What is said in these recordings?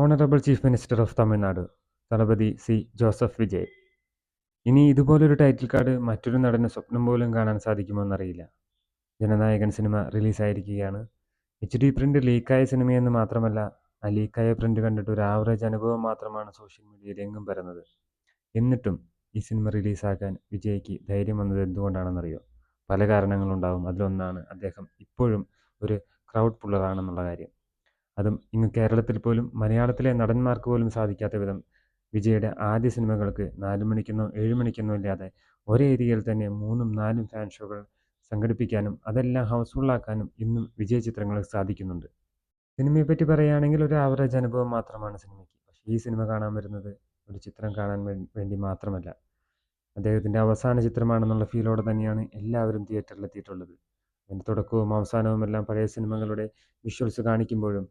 Honourable chief minister of Tamil Nadu Thalapathy C Joseph Vijay. ഇനി ഇതുപോലൊരു title card മറ്റൊരു നടന് സ്വപ്നം പോലും കാണാൻ സാധിക്കുമോ എന്നറിയില്ല. ജനനായകൻ സിനിമ റിലീസായിരിക്കുകയാണ്. HD പ്രിന്റ് ലീക്കായ സിനിമയെന്ന് മാത്രമല്ല, ആ ലീക്കായ പ്രിന്റ് കണ്ടിട്ട് ഒരു ആവറേജ് അനുഭവം മാത്രമാണ് സോഷ്യൽ മീഡിയയിൽ എങ്ങും പരന്നത്. എന്നിട്ടും ഈ സിനിമ റിലീസാക്കാൻ വിജയ്ക്ക് ധൈര്യം വന്നത് എന്തുകൊണ്ടാണെന്നറിയോ? പല കാരണങ്ങളുണ്ടാവും. അതിലൊന്നാണ് അദ്ദേഹം ഇപ്പോഴും ഒരു ക്രൗഡ് പുള്ളറാണെന്നുള്ള കാര്യം. അതും ഇങ്ങ് കേരളത്തിൽ പോലും മലയാളത്തിലെ നടന്മാർക്ക് പോലും സാധിക്കാത്ത വിധം വിജയുടെ ആദ്യ സിനിമകൾക്ക് 4 മണിക്കെന്നോ 7 മണിക്കെന്നോ ഇല്ലാതെ ഒരേ ഏരിയയിൽ തന്നെ 3ഉം 4ഉം ഫാൻ ഷോകൾ സംഘടിപ്പിക്കാനും അതെല്ലാം ഹൗസ്ഫുള്ളാക്കാനും ഇന്നും വിജയ് ചിത്രങ്ങൾക്ക് സാധിക്കുന്നുണ്ട്. സിനിമയെപ്പറ്റി പറയുകയാണെങ്കിൽ ഒരു ആവറേജ് അനുഭവം മാത്രമാണ് സിനിമയ്ക്ക്. പക്ഷേ ഈ സിനിമ കാണാൻ വരുന്നത് ഒരു ചിത്രം കാണാൻ വേണ്ടി മാത്രമല്ല, അദ്ദേഹത്തിൻ്റെ അവസാന ചിത്രമാണെന്നുള്ള ഫീലോടെ തന്നെയാണ് എല്ലാവരും തിയേറ്ററിലെത്തിയിട്ടുള്ളത്. അതിൻ്റെ തുടക്കവും അവസാനവുമെല്ലാം പഴയ സിനിമകളുടെ വിഷ്വൽസ് കാണിക്കുമ്പോഴും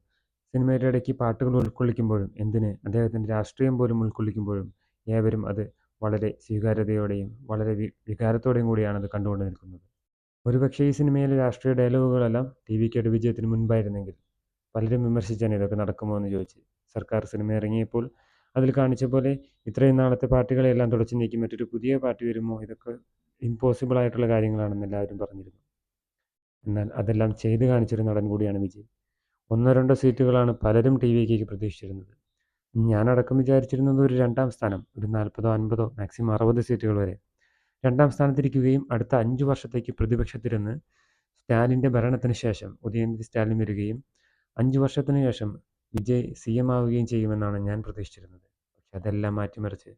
സിനിമയുടെ ഇടയ്ക്ക് പാട്ടുകൾ ഉൾക്കൊള്ളിക്കുമ്പോഴും എന്തിന് അദ്ദേഹത്തിൻ്റെ രാഷ്ട്രീയം പോലും ഉൾക്കൊള്ളിക്കുമ്പോഴും ഏവരും അത് വളരെ സ്വീകാര്യതയോടെയും വളരെ വികാരത്തോടെയും കൂടിയാണ് അത് കണ്ടുകൊണ്ട് നിൽക്കുന്നത്. ഒരുപക്ഷേ ഈ സിനിമയിലെ രാഷ്ട്രീയ ഡയലോഗുകളെല്ലാം TVKയുടെ വിജയത്തിന് മുൻപായിരുന്നെങ്കിൽ പലരും വിമർശിച്ചാണ് ഇതൊക്കെ നടക്കുമോ എന്ന് ചോദിച്ച്. സർക്കാർ സിനിമ ഇറങ്ങിയപ്പോൾ അതിൽ കാണിച്ച പോലെ ഇത്രയും നാളത്തെ പാർട്ടികളെല്ലാം തുടച്ചു നീക്കി മറ്റൊരു പുതിയ പാർട്ടി വരുമോ, ഇതൊക്കെ ഇമ്പോസിബിൾ ആയിട്ടുള്ള കാര്യങ്ങളാണെന്ന് എല്ലാവരും പറഞ്ഞിരുന്നു. എന്നാൽ അതെല്ലാം ചെയ്ത് കാണിച്ചൊരു നടൻ കൂടിയാണ് വിജയ്. 1-2 സീറ്റുകളാണ് പലരും TVKയ്ക്ക് പ്രതീക്ഷിച്ചിരുന്നത്. ഞാനടക്കം വിചാരിച്ചിരുന്നത് ഒരു 2ാം സ്ഥാനം, ഒരു 40ഓ 50ഓ മാക്സിമം 60 സീറ്റുകൾ വരെ. 2ാം സ്ഥാനത്തിരിക്കുകയും അടുത്ത 5 വർഷത്തേക്ക് പ്രതിപക്ഷത്തിരുന്ന് സ്റ്റാലിൻ്റെ ഭരണത്തിന് ശേഷം ഉദയനിധി സ്റ്റാലിൻ വരികയും 5 വർഷത്തിന് ശേഷം വിജയ് CM ആവുകയും ചെയ്യുമെന്നാണ് ഞാൻ പ്രതീക്ഷിച്ചിരുന്നത്. പക്ഷെ അതെല്ലാം മാറ്റിമറിച്ച്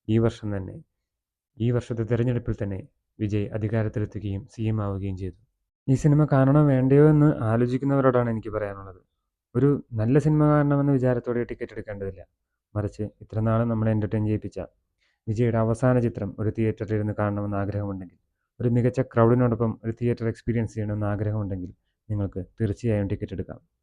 ഈ വർഷത്തെ തിരഞ്ഞെടുപ്പിൽ തന്നെ വിജയ് അധികാരത്തിലെത്തുകയും CM ആവുകയും ചെയ്തു. ഈ സിനിമ കാണണോ വേണ്ടയോ എന്ന് ആലോചിക്കുന്നവരോടാണ് എനിക്ക് പറയാനുള്ളത്. ഒരു നല്ല സിനിമ കാണണമെന്ന വിചാരത്തോടെ ടിക്കറ്റ് എടുക്കേണ്ടതില്ല. മറിച്ച് ഇത്രനാളും നമ്മളെ എൻ്റർടൈൻ ചെയ്യിപ്പിച്ച വിജയുടെ അവസാന ചിത്രം ഒരു തിയേറ്ററിൽ ഇരുന്ന് കാണണമെന്ന് ആഗ്രഹമുണ്ടെങ്കിൽ, ഒരു മികച്ച ക്രൗഡിനോടൊപ്പം ഒരു തിയേറ്റർ എക്സ്പീരിയൻസ് ചെയ്യണമെന്ന് ആഗ്രഹമുണ്ടെങ്കിൽ നിങ്ങൾക്ക് തീർച്ചയായും ടിക്കറ്റ് എടുക്കാം.